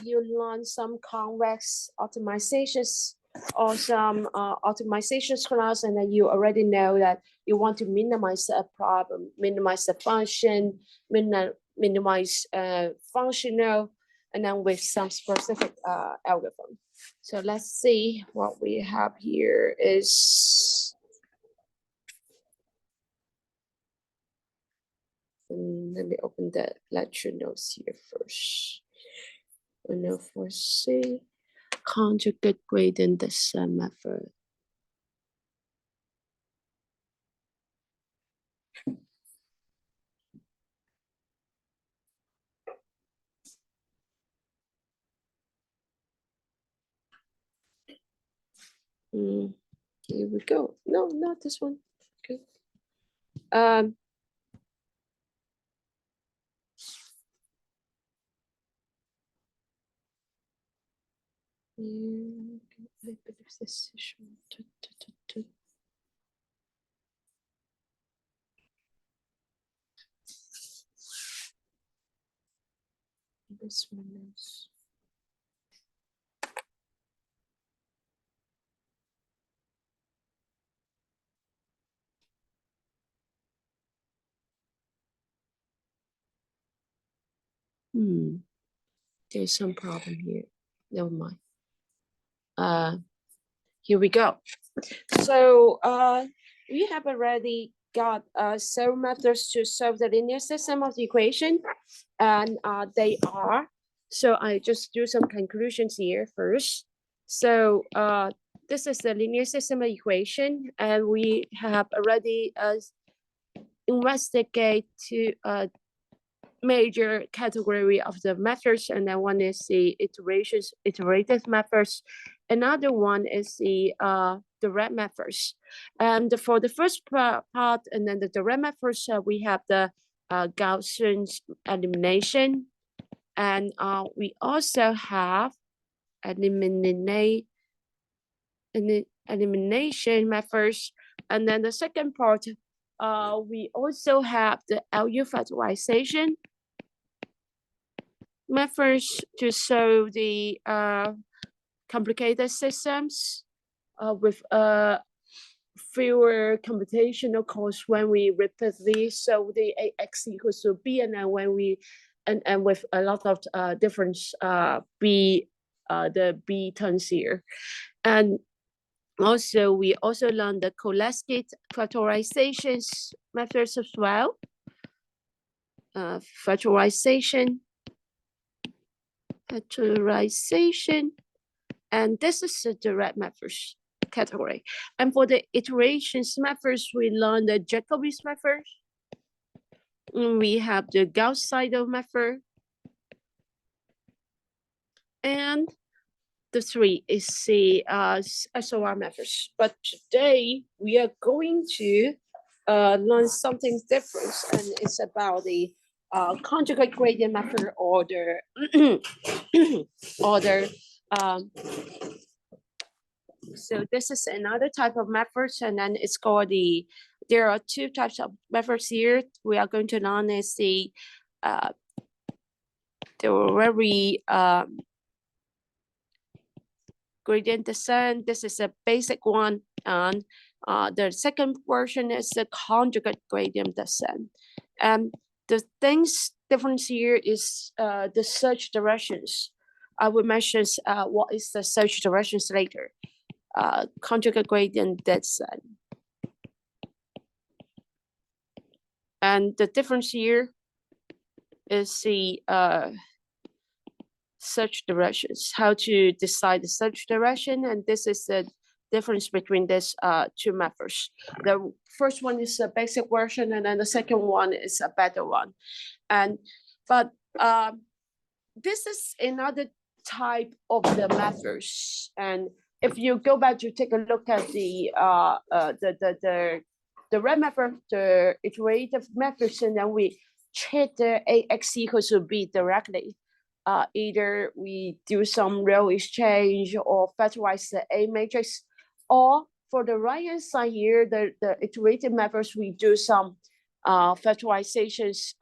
you learn some convex optimizations or some optimizations class, and then you already know that you want to minimize a problem, minimize the function, minimize functional, and then with some specific algorithm. So let's see what we have here is. Let me open the lecture notes here first. And now for C, conjugate gradient descent method. Here we go. No, not this one. Okay. This one is. There's some problem here. Never mind. Here we go. So we have already got several methods to solve the linear system of the equation, and they are. So I just do some conclusions here first. So this is the linear system equation, and we have already investigate to major category of the methods, and then one is the iterative methods. Another one is the direct methods. And for the first part, and then the direct methods, we have the Gaussian elimination, and we also have elimination methods. And then the second part, we also have the LU factorization methods to solve the complicated systems with fewer computational costs when we repeatedly solve the AX equals to B, and then when we and with a lot of different B the B terms here. And also we also learned the Cholesky factorizations methods as well. Factorization, and this is the direct methods category. And for the iterations methods, we learned the Jacobi's method. We have the Gauss-Seidel method, and the three is the SOR methods. But today we are going to learn something different, and it's about the conjugate gradient method or the so this is another type of methods, and then it's called there are two types of methods here. We are going to learn is the very gradient descent. This is a basic one, and the second version is the conjugate gradient descent. And the difference here is the search directions. I will mention what is the search directions later. Conjugate gradient descent. And the difference here is the search directions, how to decide the search direction, and this is the difference between these two methods. The first one is a basic version, and then the second one is a better one. But this is another type of the methods. And if you go back to take a look at the red method, the iterative methods, and then we check the AX equals to B directly. Either we do some row exchange or factorize the A matrix, or for the right hand side here, the iterative methods, we do some factorizations,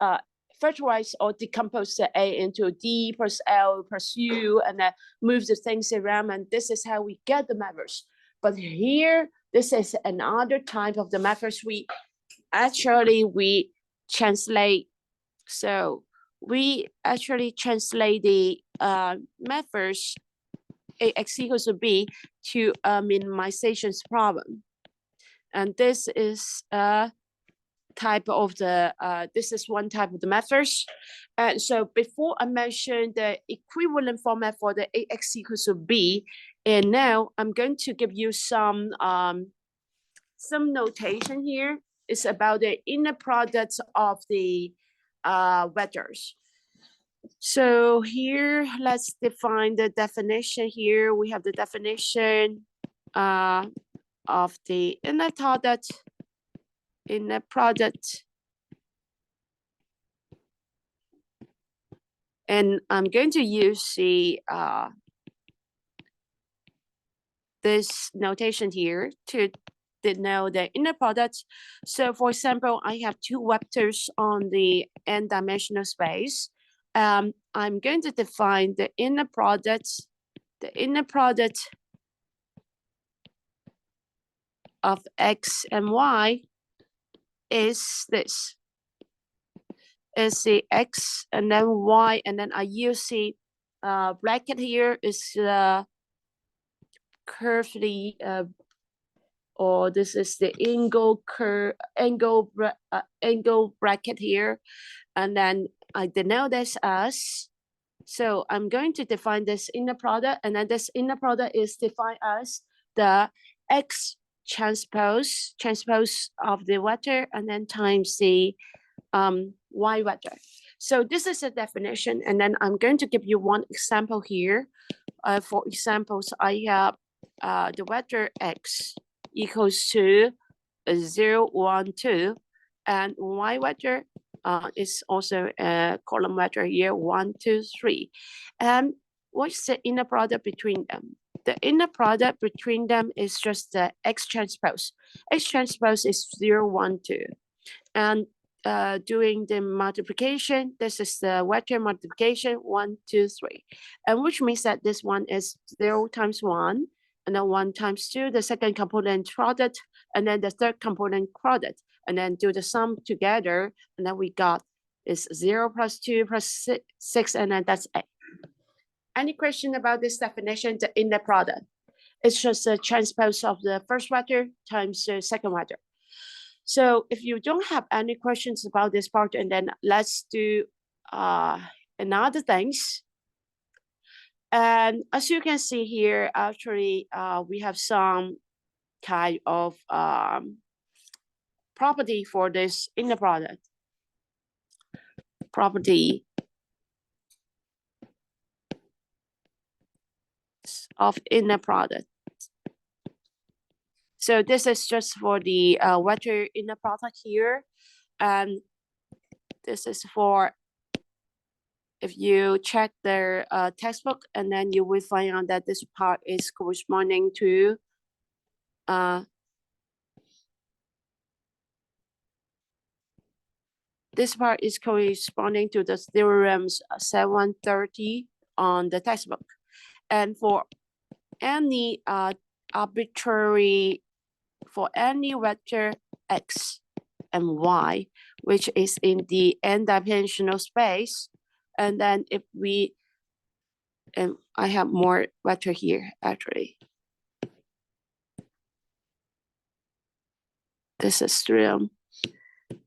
factorize or decompose the A into D plus L plus U, and then move the things around, and this is how we get the methods. But here, this is another type of the methods we translate. So we actually translate the methods Ax equals to B to a minimization problem. And this is a type of the, this is one type of the methods. And so before I mentioned the equivalent format for the Ax equals to B, and now I'm going to give you some notation here. It's about the inner product of the vectors. So here, let's define the definition here. We have the definition of the inner product. And I'm going to use the this notation here to denote the inner product. So for example, I have two vectors on the n-dimensional space. I'm going to define the inner product. The inner product of x and y is this. Is the x and then y, and then I use the bracket here is curvely or this is the angle bracket here, and then I denote this as. So I'm going to define this inner product, and then this inner product is defined as the x transpose of the vector, and then times the y vector. So this is a definition, and then I'm going to give you one example here. For examples, I have the vector x equals to 0, 1, 2, and y vector is also a column vector here, 1, 2, 3. And what's the inner product between them? The inner product between them is just the x transpose. X transpose is 0, 1, 2. And doing the multiplication, this is the vector multiplication, 1, 2, 3. And which means that this one is 0 times 1, and then 1 times 2, the second component product, and then the third component product, and then do the sum together, and then we got is 0 plus 2 plus 6, and then that's A. Any question about this definition, the inner product? It's just a transpose of the first vector times the second vector. So if you don't have any questions about this part, and then let's do another things. And as you can see here, actually, we have some kind of property for this inner product. Property of inner product. So this is just for the vector inner product here, and this is for, if you check their textbook, and then you will find out that this part is corresponding to this part is corresponding to the theorems 730 on the textbook. And for any arbitrary, for any vector x and y, which is in the n-dimensional space, and then if we, and I have more vector here actually. This is stream.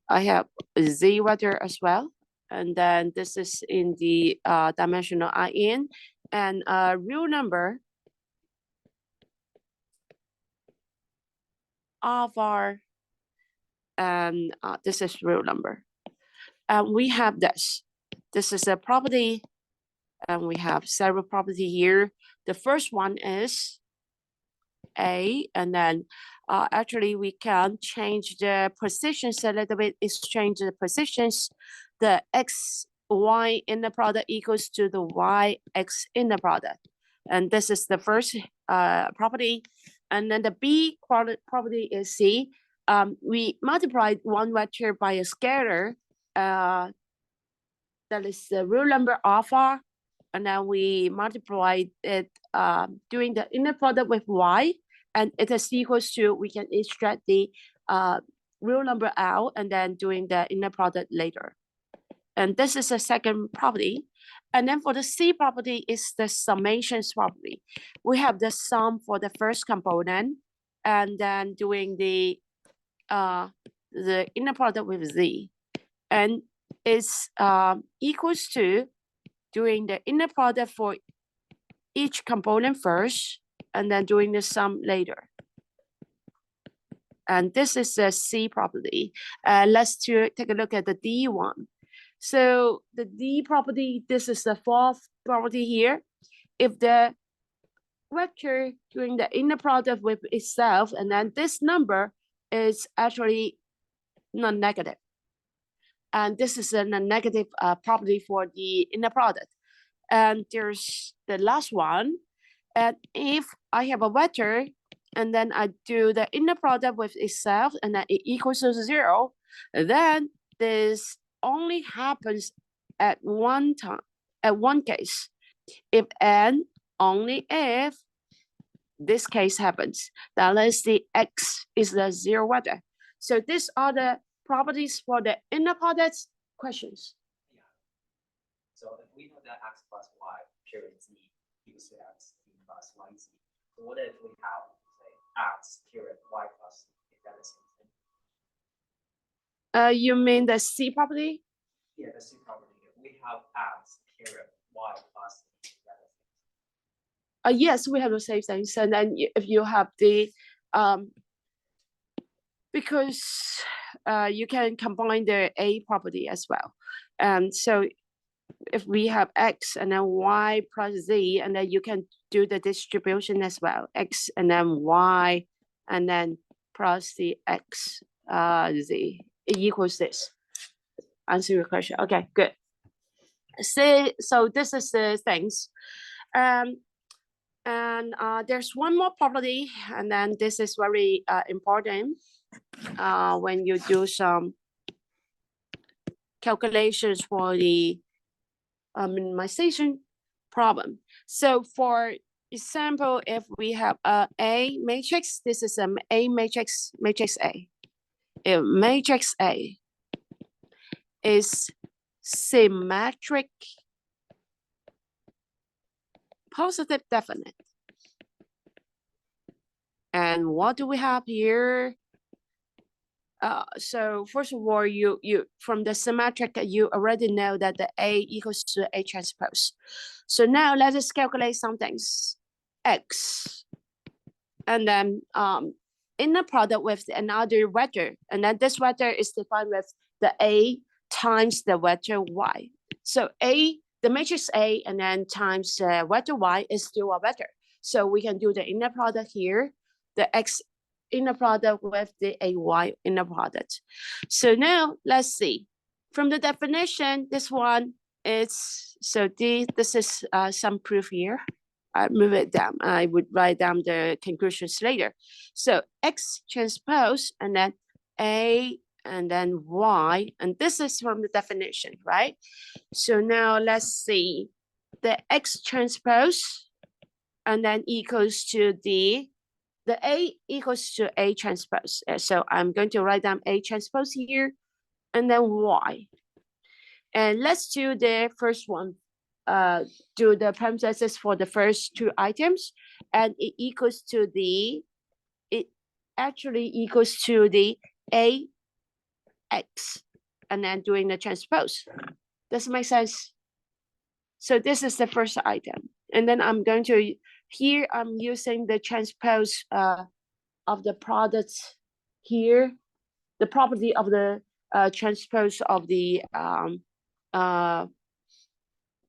I have z vector as well, and then this is in the dimensional in, and real number of our, and this is real number. And we have this. This is a property, and we have several property here. The first one is A, and then actually we can change the positions a little bit. Exchange the positions. The x, y inner product equals to the y, x inner product. And this is the first property. And then the B property is C. We multiplied one vector by a scalar that is the real number alpha, and then we multiply it doing the inner product with y, and it is equals to, we can extract the real number out and then doing the inner product later. And this is the second property. And then for the C property is the summations property. We have the sum for the first component and then doing the inner product with Z. And it's equals to doing the inner product for each component first and then doing the sum later. And this is the C property. Let's take a look at the D one. So the D property, this is the fourth property here. If the vector doing the inner product with itself, and then this number is actually non-negative. And this is a non-negative property for the inner product. And there's the last one. And if I have a vector, and then I do the inner product with itself, and then it equals to 0, then this only happens at one time, at one case. If and only if this case happens, that is the X is the 0 vector. So these are the properties for the inner products. Questions? Yeah. So if we know that X plus Y period Z equals to X plus Y Z, so what if we have, say, X period Y plus Z? Is that the same thing? You mean the C property? Yeah, the C property. If we have X period Y plus Z, is that the same? Yes, we have the same things. And then if you have the because you can combine the A property as well. And so if we have X and then Y plus Z, and then you can do the distribution as well. X and then Y and then plus the X Z. It equals this. Answer your question. Okay, good. So this is the things. And there's one more property, and then this is very important when you do some calculations for the minimization problem. So for example, if we have A matrix, this is an A matrix, matrix A. If matrix A is symmetric, positive definite. And what do we have here? So first of all, you from the symmetric, you already know that the A equals to A transpose. So now let us calculate some things. X, and then inner product with another vector, and then this vector is defined with the A times the vector Y. So A, the matrix A, and then times the vector Y is still a vector. So we can do the inner product here, the X inner product with the AY inner product. So now let's see. From the definition, this one is, so this is some proof here. I move it down. I would write down the conclusions later. So X transpose and then A and then Y, and this is from the definition, right? So now let's see. The X transpose and then equals to the A equals to A transpose. So I'm going to write down A transpose here and then Y. And let's do the first one. Do the parentheses for the first two items, and it equals to the, it actually equals to the AX, and then doing the transpose. Does it make sense? So this is the first item. And then I'm going to, here I'm using the transpose of the product here, the property of the transpose of the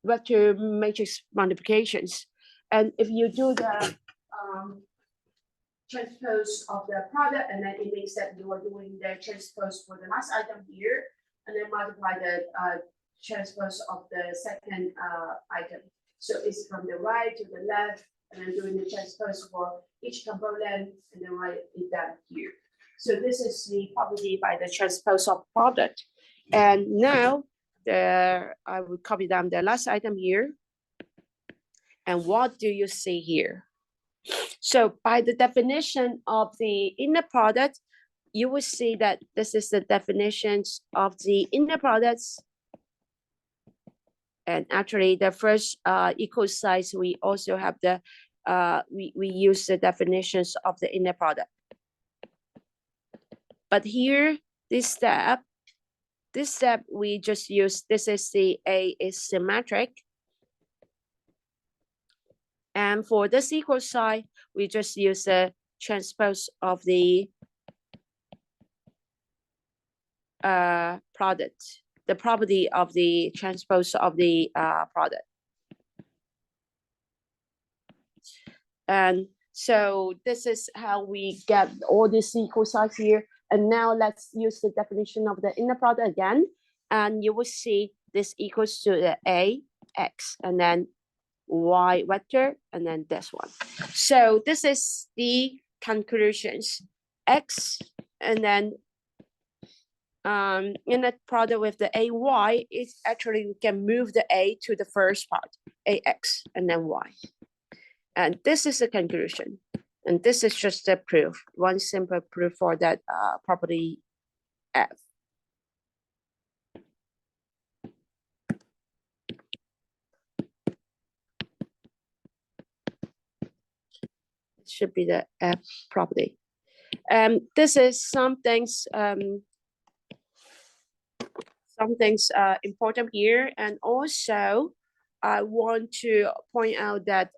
vector matrix multiplications. And if you do the transpose of the product, and then it means that you are doing the transpose for the last item here, and then multiply the transpose of the second item. So it's from the right to the left, and then doing the transpose for each component, and then write it down here. So this is the property by the transpose of product. And now I will copy down the last item here. And what do you see here? So by the definition of the inner product, you will see that this is the definitions of the inner products. And actually the first equal size, we also have the, we use the definitions of the inner product. But here, this step, we just use, this is the A is symmetric. And for this equal sign, we just use the transpose of the product, the property of the transpose of the product. And so this is how we get all these equal signs here. And now let's use the definition of the inner product again. And you will see this equals to the A, X, and then Y vector, and then this one. So this is the conclusions. X, and then inner product with the AY is actually, we can move the A to the first part, AX, and then Y. And this is the conclusion. And this is just a proof, one simple proof for that property F. It should be the F property. This is some things important here. And also, I want to point out that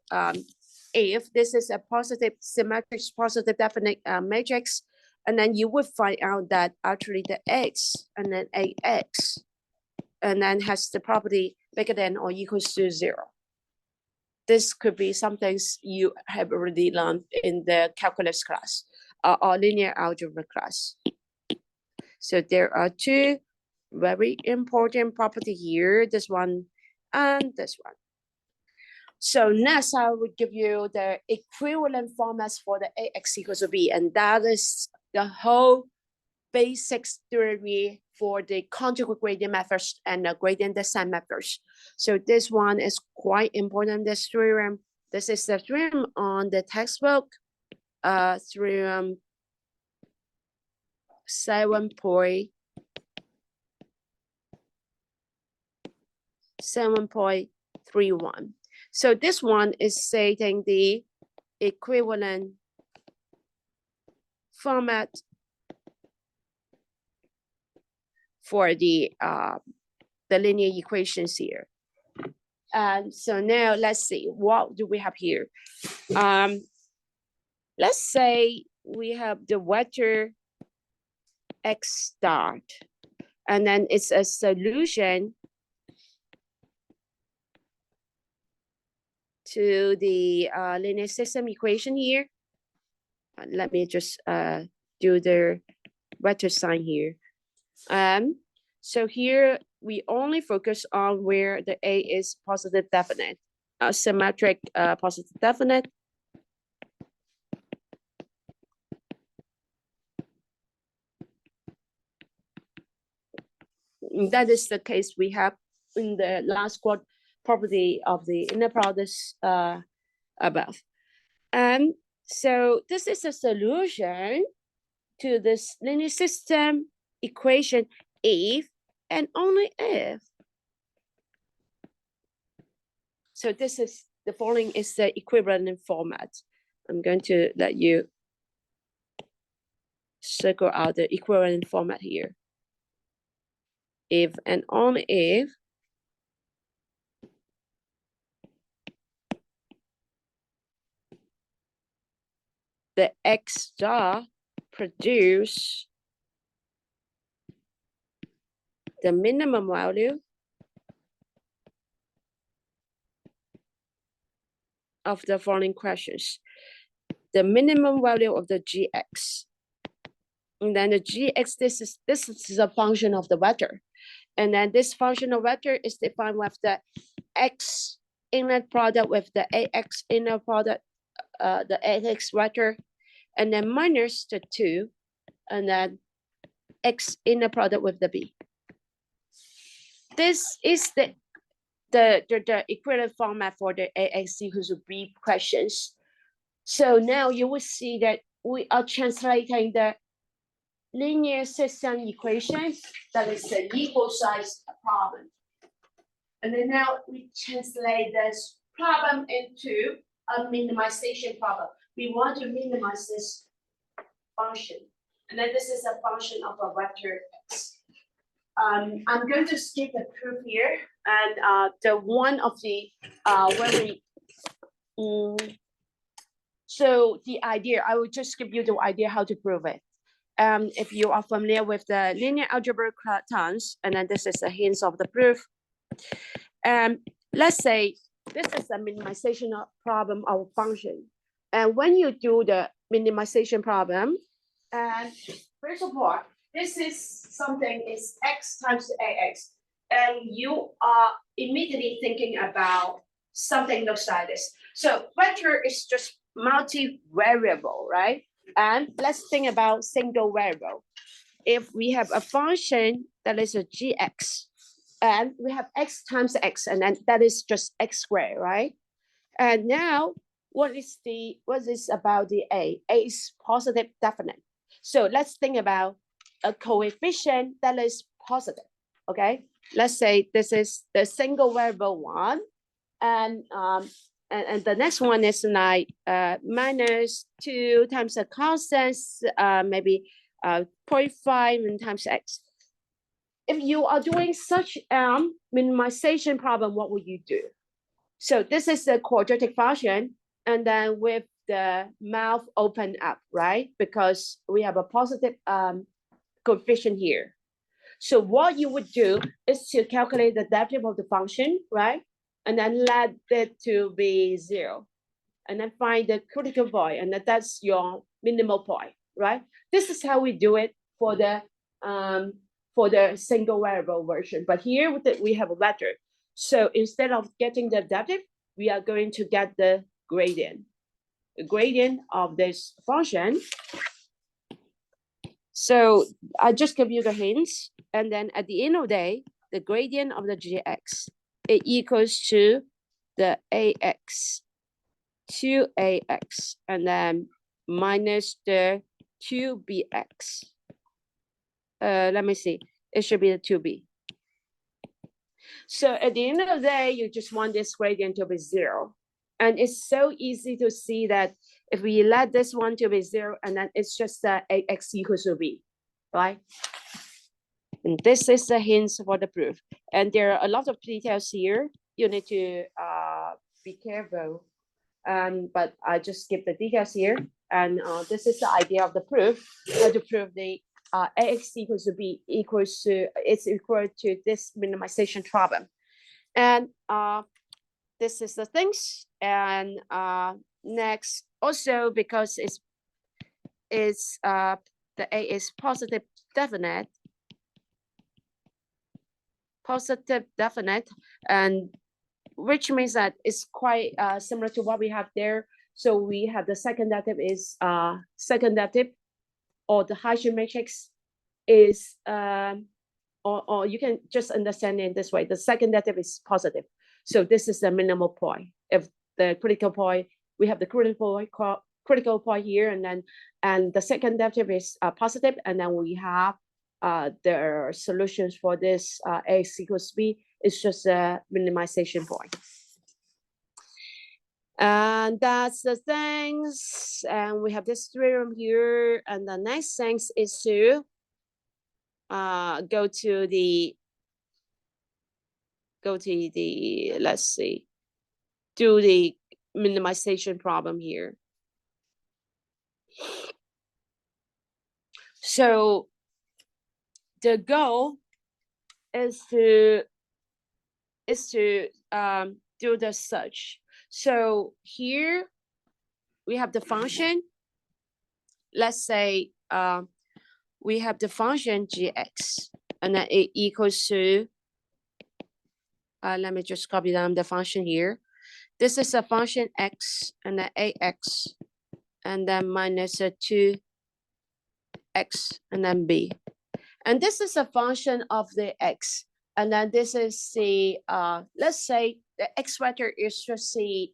if this is a positive symmetric positive definite matrix, and then you would find out that actually the X and then AX, and then has the property bigger than or equals to 0. This could be some things you have already learned in the calculus class or linear algebra class. So there are two very important property here, this one and this one. So next, I would give you the equivalent formats for the AX equals to B, and that is the whole basic theory for the conjugate gradient methods and the gradient descent methods. So this one is quite important, this theorem. This is the theorem on the textbook, theorem 7.31. So this one is stating the equivalent format for the linear equations here. And so now let's see, what do we have here? Let's say we have the vector x dot, and then it's a solution to the linear system equation here. Let me just do the vector sign here. So here we only focus on where the A is positive definite, symmetric positive definite. That is the case we have in the last quad property of the inner products above. And so this is a solution to this linear system equation if and only if. So this is the following is the equivalent format. I'm going to let you circle out the equivalent format here. If and only if the X star produce the minimum value of the following questions. The minimum value of the gx. And then the gx, this is a function of the vector. And then this function of vector is defined with the x inner product with the ax inner product, the ax vector, and then minus the 2, and then x inner product with the b. this is the equivalent format for the AX equals to B questions. So now you will see that we are translating the linear system equations that is an equal size problem. And then now we translate this problem into a minimization problem. We want to minimize this function. And then this is a function of a vector x. I'm going to skip the proof here. And the one of the so the idea, I will just give you the idea how to prove it. If you are familiar with the linear algebra terms, and then this is the hints of the proof. Let's say this is a minimization problem of a function. And when you do the minimization problem, and first of all, this is something is x times ax. And you are immediately thinking about something looks like this. So vector is just multi-variable, right? And let's think about single variable. If we have a function that is a gx, and we have x times x, and then that is just x squared, right? And now, what is about the a? A is positive definite. So let's think about a coefficient that is positive, okay? Let's say this is the single variable one, and the next one is like minus 2 times a constant, maybe 0.5 times x. If you are doing such minimization problem, what would you do? So this is the quadratic function, and then with the mouth open up, right? Because we have a positive coefficient here. So what you would do is to calculate the derivative of the function, right? And then let it to be 0. And then find the critical point, and that's your minimal point, right? This is how we do it for the single variable version. But here we have a vector. So instead of getting the derivative, we are going to get the gradient of this function. So I just give you the hints. And then at the end of the day, the gradient of the gx, it equals to the ax, 2ax, and then minus the 2bx. Let me see. It should be the 2b. So at the end of the day, you just want this gradient to be 0. And it's so easy to see that if we let this one to be 0, and then it's just ax equals to b, right? And this is the hints for the proof. And there are a lot of details here. You need to be careful. But I just skip the details here. And this is the idea of the proof, how to prove the ax equals to b equals to, it's equal to this minimization problem. And this is the things. And next, also because the a is positive definite, and which means that it's quite similar to what we have there. So we have the second derivative is second derivative, or the Hessian matrix is or you can just understand it this way. The second derivative is positive. So this is the minimal point. If the critical point, we have the critical point here, and the second derivative is positive, and then we have the solutions for this ax equals b. It's just a minimization point. And that's the things. And we have this theorem here. And the next things is to go to the, let's see, do the minimization problem here. So the goal is to do the search. So here we have the function. Let's say we have the function gx, and then it equals to, let me just copy down the function here. This is a function x, and then ax, and then minus a 2x, and then b. And this is a function of the x. And then this is the, let's say the X vector is just the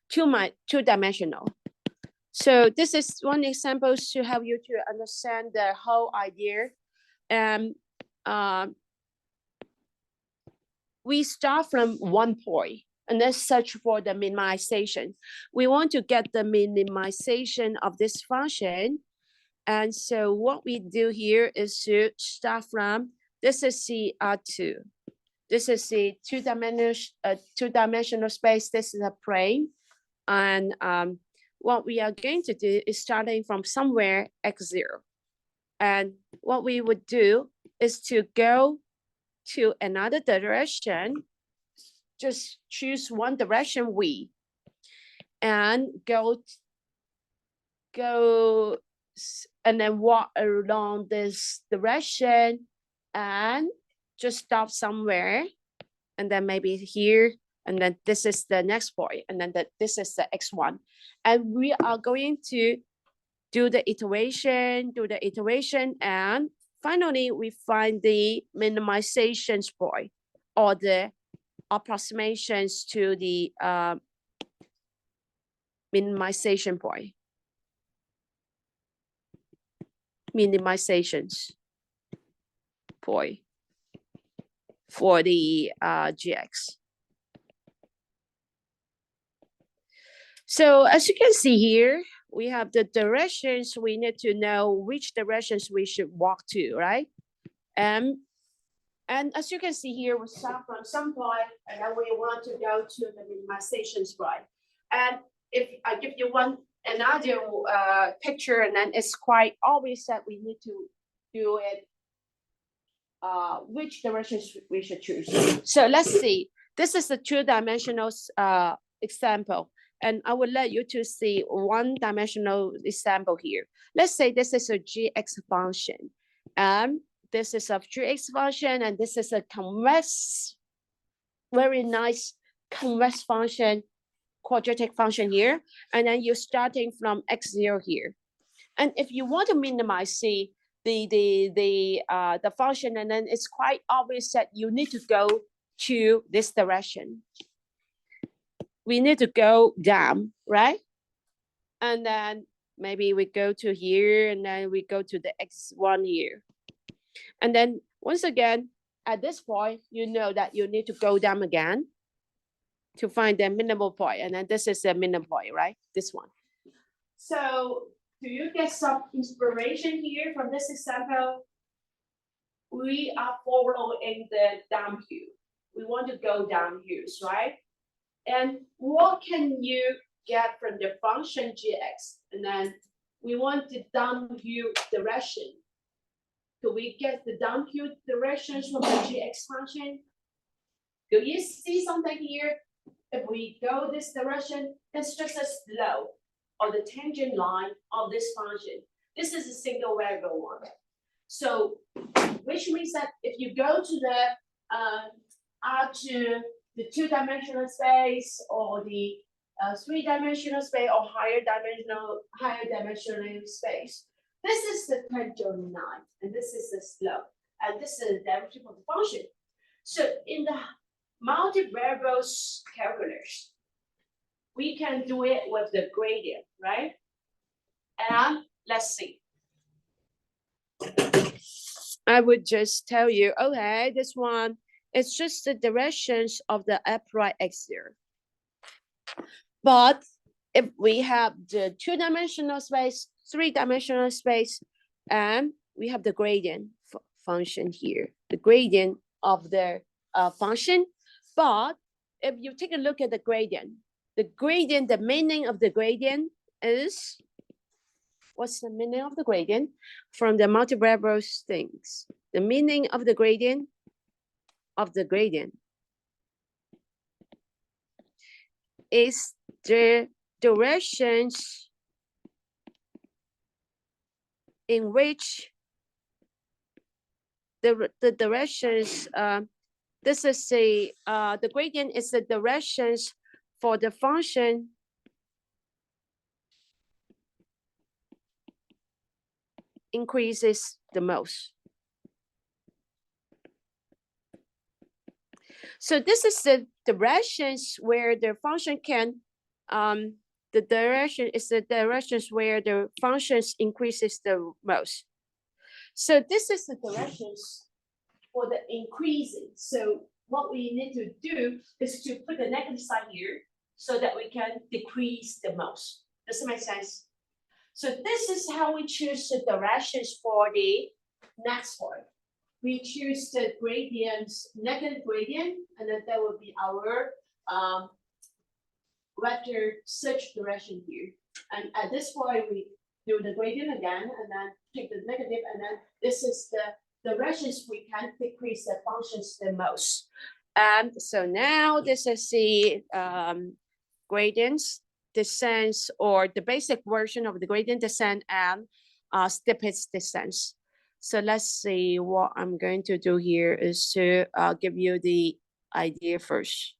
two-dimensional. So this is one example to help you to understand the whole idea. And we start from one point and then search for the minimization. We want to get the minimization of this function. And so what we do here is to start from, this is the R2. This is the two-dimensional space. This is a plane. And what we are going to do is starting from somewhere x0. And what we would do is to go to another direction, just choose one direction v, and go and then walk along this direction and just stop somewhere, and then maybe here, and then this is the next point, and then this is the x1. And we are going to do the iteration, and finally we find the minimization point, or the approximations to the minimization point. Minimizations point for the GX. So as you can see here, we have the directions. We need to know which directions we should walk to, right? And as you can see here, we start from some point, and then we want to go to the minimization point. And if I give you another picture, and then it's quite obvious that we need to do it, which directions we should choose. So let's see. This is a two-dimensional example. And I will let you to see one-dimensional example here. Let's say this is a GX function. This is a GX function, and this is a convex, very nice convex function, quadratic function here. And then you're starting from x0 here. And if you want to minimize the function, and then it's quite obvious that you need to go to this direction. We need to go down, right? And then maybe we go to here, and then we go to the x1 here. And then once again, at this point, you know that you need to go down again to find the minimal point. And then this is the minimal point, right? This one. So do you get some inspiration here from this example? We are following the downhill. We want to go downhill, right? And what can you get from the function GX? And then we want the downhill direction. Do we get the downhill directions from the GX function? Do you see something here? If we go this direction, it's just a slope or the tangent line of this function. This is a single variable one. So, which means that if you go to the R2, the two-dimensional space, or the three-dimensional space, or higher dimensional space, this is the tangent line, and this is the slope, and this is the derivative of the function. So in the multi-variables calculus, we can do it with the gradient, right? And let's see. I would just tell you, okay, this one, it's just the directions of the upright x0. But if we have the two-dimensional space, three-dimensional space, and we have the gradient function here, the gradient of the function. But if you take a look at the gradient, the meaning of the gradient is, what's the meaning of the gradient? From the multivariables things, the meaning of the gradient is the directions in which the directions, this is the gradient is the directions for the function increases the most. So this is the directions where the function can, the direction is the directions where the functions increases the most. So this is the directions for the increasing. So what we need to do is to put the negative sign here so that we can decrease the most. Does it make sense? So this is how we choose the directions for the next one. We choose the gradients, negative gradient, and then that will be our vector search direction here. And at this point, we do the gradient again, and then take the negative, and then this is the directions we can decrease the functions the most. And so now this is the gradients descents, or the basic version of the gradient descent and steepest descents. So let's see, what I'm going to do here is to give you the idea first.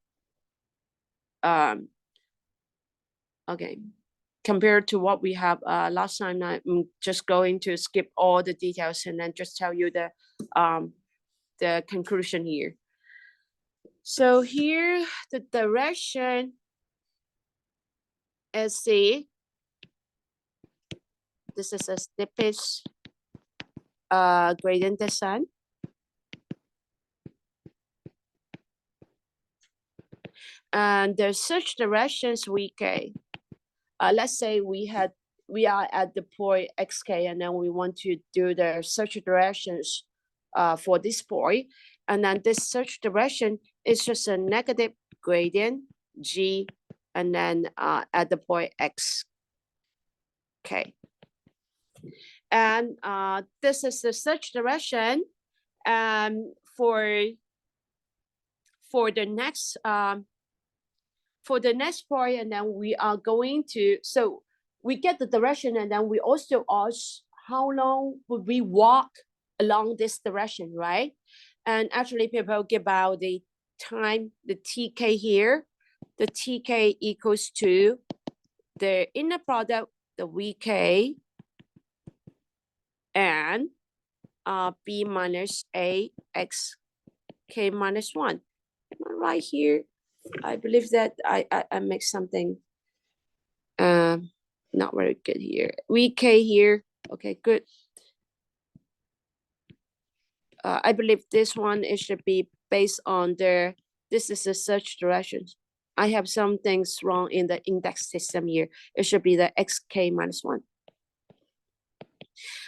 Okay, compared to what we have last time, I'm just going to skip all the details and then just tell you the conclusion here. So here, the direction is this is a steepest gradient descent. And the search directions VK. Let's say we are at the point xk, and then we want to do the search directions for this point, and then this search direction is just a negative gradient g, and then at the point x. Okay, and this is the search direction for the next point, and then we are going to, so we get the direction, and then we also ask how long would we walk along this direction, right? And actually people give out the time, the TK here. The TK equals to the inner product, the VK, and B minus A X K minus 1. Am I right here? I believe that I make something not very good here. VK here. Okay, good. I believe this one, it should be based on this is the search direction. I have some things wrong in the index system here. It should be the XK minus 1.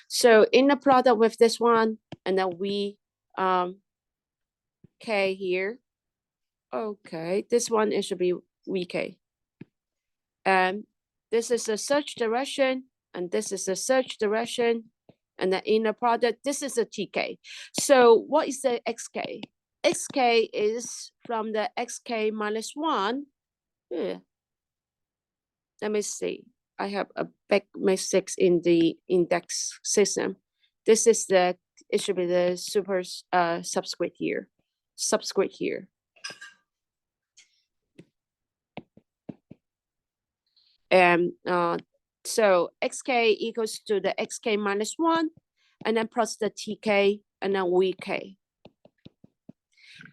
So in the product with this one, and then we K here. Okay, this one, it should be VK. And this is the search direction, and this is the search direction, and the inner product, this is a TK. So what is the XK? XK is from the XK minus 1. Yeah. Let me see. I have a big mistake in the index system. This is the, it should be the super subscript here. Subscript here. And so XK equals to the XK minus 1, and then plus the TK, and then VK.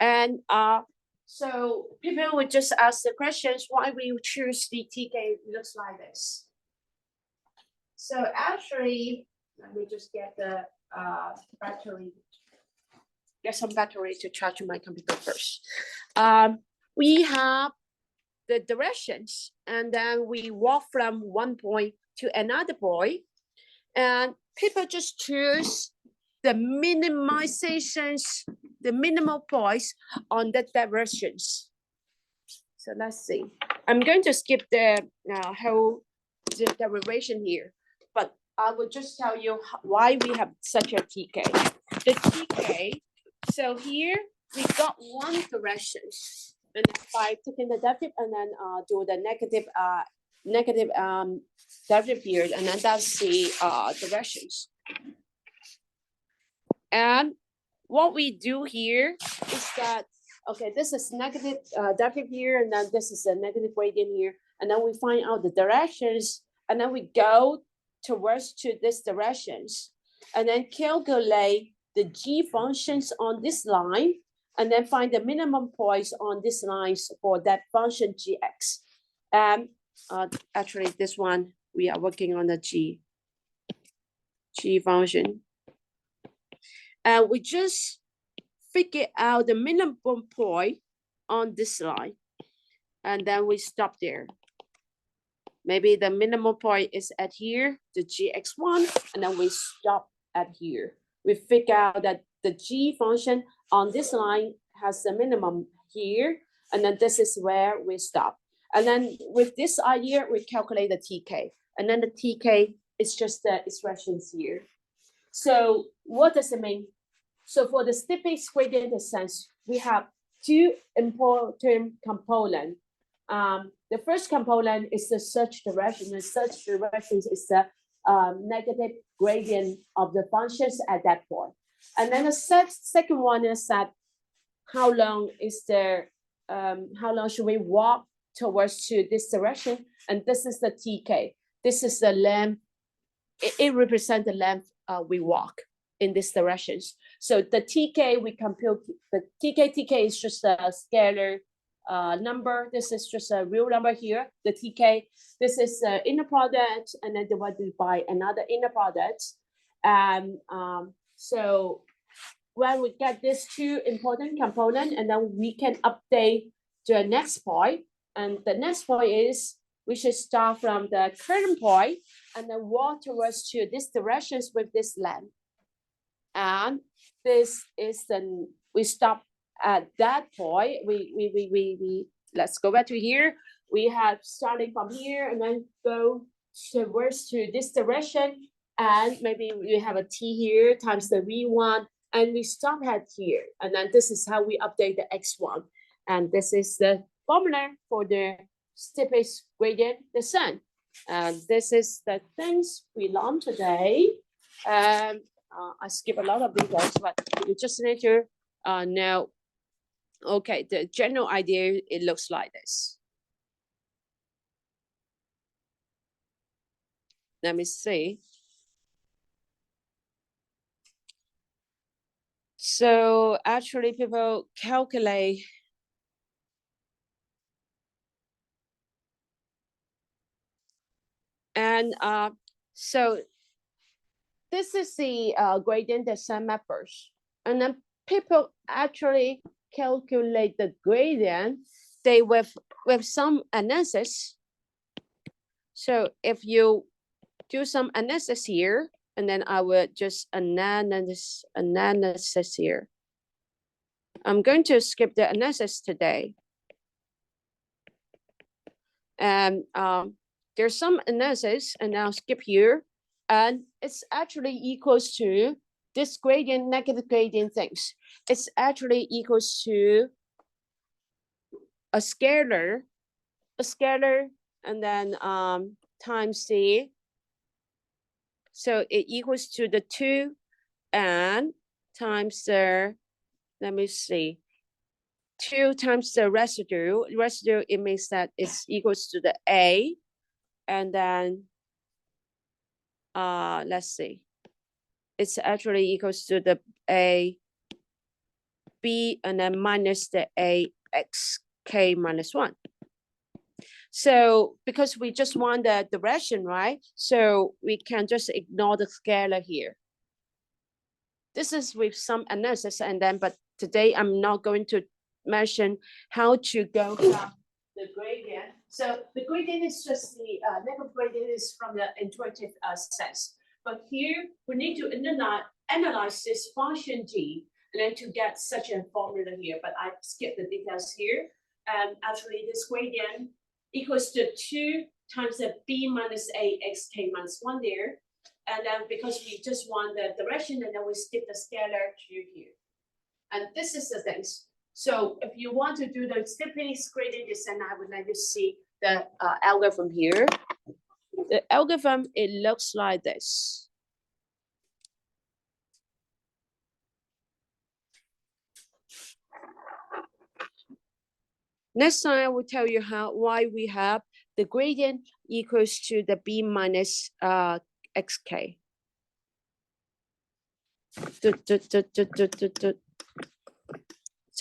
And so people would just ask the questions why we choose the TK looks like this. So actually, let me just get the battery, get some battery to charge my computer first. We have the directions, and then we walk from one point to another point, and people just choose the minimizations, the minimal points on the directions. So let's see. I'm going to skip the whole derivation here, but I will just tell you why we have such a TK. The TK, so here we got one direction, and by taking the derivative and then do the negative derivative period, and then that's the directions. And what we do here is that, okay, this is negative derivative here, and then this is a negative gradient here, and then we find out the directions, and then we go towards to these directions, and then calculate the g functions on this line, and then find the minimum points on this lines for that function gx. And actually, this one, we are working on the g function. And we just figure out the minimum point on this line. And then we stop there. Maybe the minimum point is at here, the gx1, and then we stop at here. We figure out that the g function on this line has the minimum here, and then this is where we stop. And then with this idea, we calculate the tk, and then the tk is just the expressions here. So what does it mean? So for the steepest gradient descent, we have two important components. The first component is the search direction. The search direction is the negative gradient of the functions at that point. And then the second one is that how long is there, how long should we walk towards to this direction? And this is the tk. This is the length. It represents the length we walk in these directions. So the tk, we compute the tk is just a scalar number. This is just a real number here, the tk. This is the inner product, and then divided by another inner product. And so when we get these two important components, and then we can update to the next point. And the next point is we should start from the current point and then walk towards to these directions with this length. And this is then we stop at that point. We let's go back to here. We have starting from here and then go towards to this direction, and maybe we have a t here times the v1, and we stop at here. And then this is how we update the x1, and this is the formula for the steepest gradient descent. And this is the things we learned today. I skip a lot of details, but you just need to know, okay, the general idea, it looks like this. Let me see. So actually people calculate and so this is the gradient descent methods, and then people actually calculate the gradient they with some analysis. So if you do some analysis here, and then I will just analysis here. I'm going to skip the analysis today. And there's some analysis, and I'll skip here. And it's actually equals to this gradient, negative gradient things. It's actually equals to a scalar, and then times the, so it equals to the 2 and times the, let me see, 2 times the residue. Residue, it means that it's equals to the a, and then let's see, it's actually equals to the a b, and then minus the a x k minus 1. So because we just want the direction, right? So we can just ignore the scalar here. This is with some analysis, and then, but today I'm not going to mention how to go from the gradient. So the gradient is just the negative gradient is from the intuitive sense. But here we need to analyze this function g, and then to get such a formula here. But I skipped the details here. And actually, this gradient equals to 2 times the b minus a x k minus 1 there. And then because we just want the direction, and then we skip the scalar to here. And this is the things. So if you want to do the steepest gradient descent, I would like to see the algorithm here. The algorithm, it looks like this. Next time I will tell you why we have the gradient equals to the b minus xk.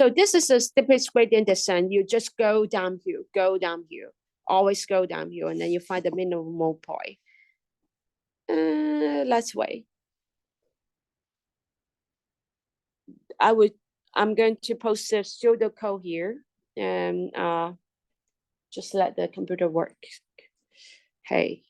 So this is the steepest gradient descent. You just go downhill, always go downhill, and then you find the minimal point. Let's wait. I'm going to post the pseudocode here, and just let the computer work. Hey.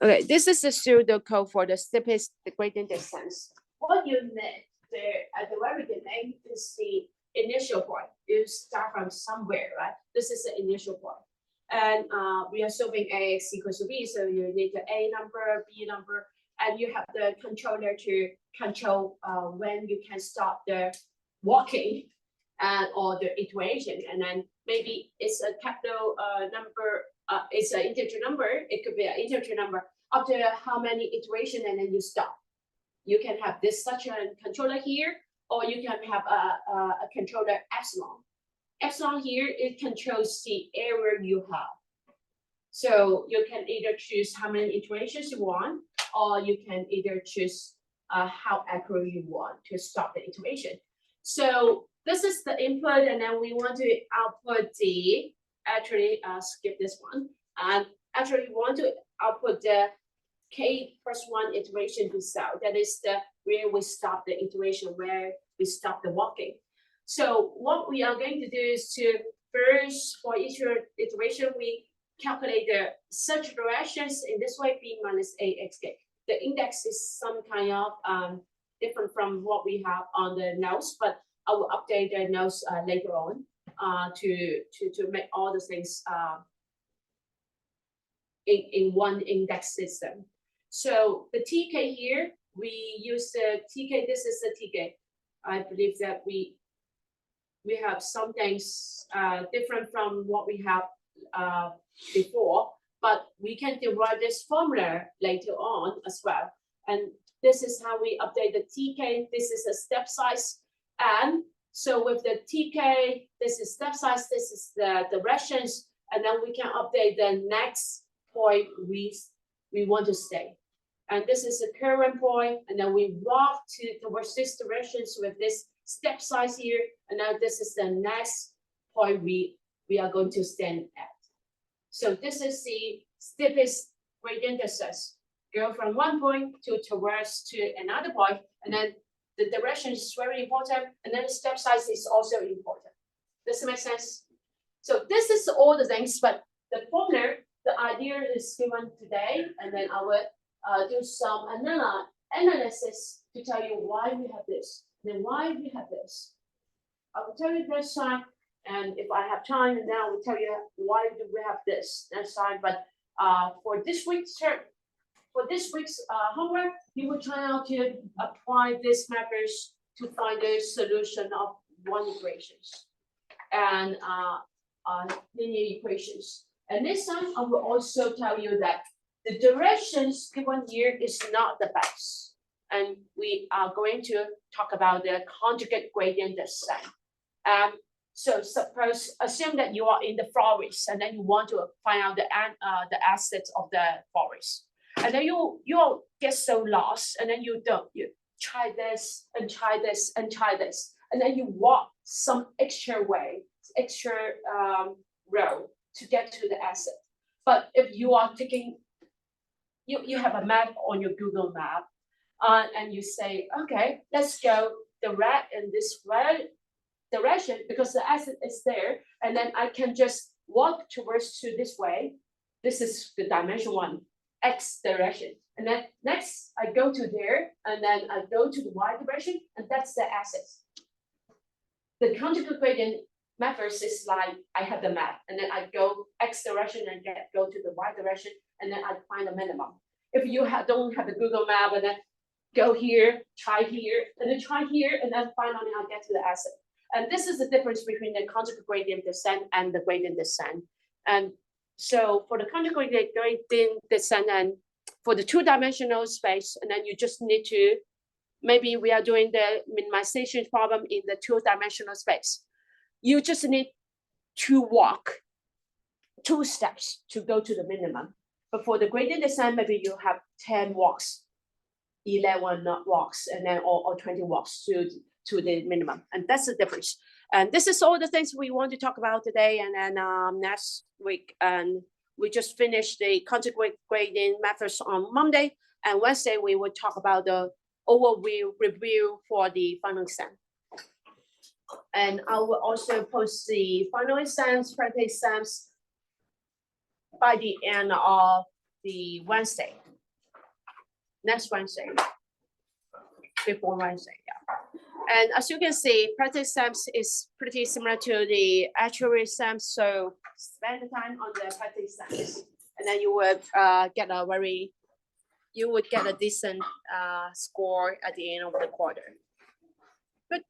Okay, this is the pseudocode for the steepest gradient descent. What you need there at the very beginning is the initial point. You start from somewhere, right? This is the initial point. And we are solving AX equals to B, so you need the A number, B number, and you have the controller to control when you can stop the walking or the iteration. And then maybe it's a capital number, it's an integer number, it could be an integer number up to how many iterations, and then you stop. You can have this such a controller here, or you can have a controller epsilon. Epsilon here, it controls the error you have. So you can either choose how many iterations you want, or you can either choose how accurate you want to stop the iteration. So this is the input, and then we want to output the, actually skip this one. And actually we want to output the k+1 iteration result. That is the where we stop the iteration, where we stop the walking. So what we are going to do is to first, for each iteration, we calculate the search directions in this way, b minus axk. The index is some kind of different from what we have on the notes, but I will update the notes later on to make all the things in one index system. So the TK here, we use the TK, this is the TK. I believe that we have some things different from what we have before, but we can derive this formula later on as well. And this is how we update the TK. This is a step size. And so with the TK, this is step size, this is the directions, and then we can update the next point we want to stay. And this is the current point, and then we walk towards this directions with this step size here, and now this is the next point we are going to stand at. So this is the steepest gradient descent. Go from one point towards to another point, and then the direction is very important, and then the step size is also important. Does it make sense? So this is all the things, but the formula, the idea is given today, and then I will do some analysis to tell you why we have this, then why we have this. I will tell you next time, and if I have time, then I will tell you why do we have this next time. But for this week's homework, you will try out to apply these methods to find the solution of one equations and linear equations. And this time, I will also tell you that the directions given here is not the best. And we are going to talk about the conjugate gradient descent. So assume that you are in the forest, and then you want to find out the assets of the forest. And then you get so lost, and then you try this and try this and try this. And then you walk some extra way, extra road to get to the asset. But if you are taking, you have a map on your Google map, and you say, okay, let's go the red in this red direction because the asset is there, and then I can just walk towards to this way. This is the dimension one, X direction. And then next I go to there, and then I go to the Y direction, and that's the asset. The conjugate gradient methods is like I have the map, and then I go X direction and go to the Y direction, and then I find a minimum. If you don't have the Google map, and then go here, try here, and then try here, and then finally I get to the asset. And this is the difference between the conjugate gradient descent and the gradient descent. And so for the conjugate gradient descent and for the two-dimensional space, and then you just need to maybe we are doing the minimization problem in the 2-dimensional space. You just need to walk 2 steps to go to the minimum. But for the gradient descent, maybe you have 10 walks, 11 walks, and then or 20 walks to the minimum. And that's the difference. And this is all the things we want to talk about today. And then next week, and we just finished the conjugate gradient methods on Monday. And Wednesday, we will talk about the overview review for the final exam. And I will also post the final exams, practice exams by the end of the Wednesday. Next Wednesday, before Wednesday, yeah. And as you can see, practice exams is pretty similar to the actual exams. So spend the time on the practice exams, and then you would get a decent score at the end of the quarter. Good.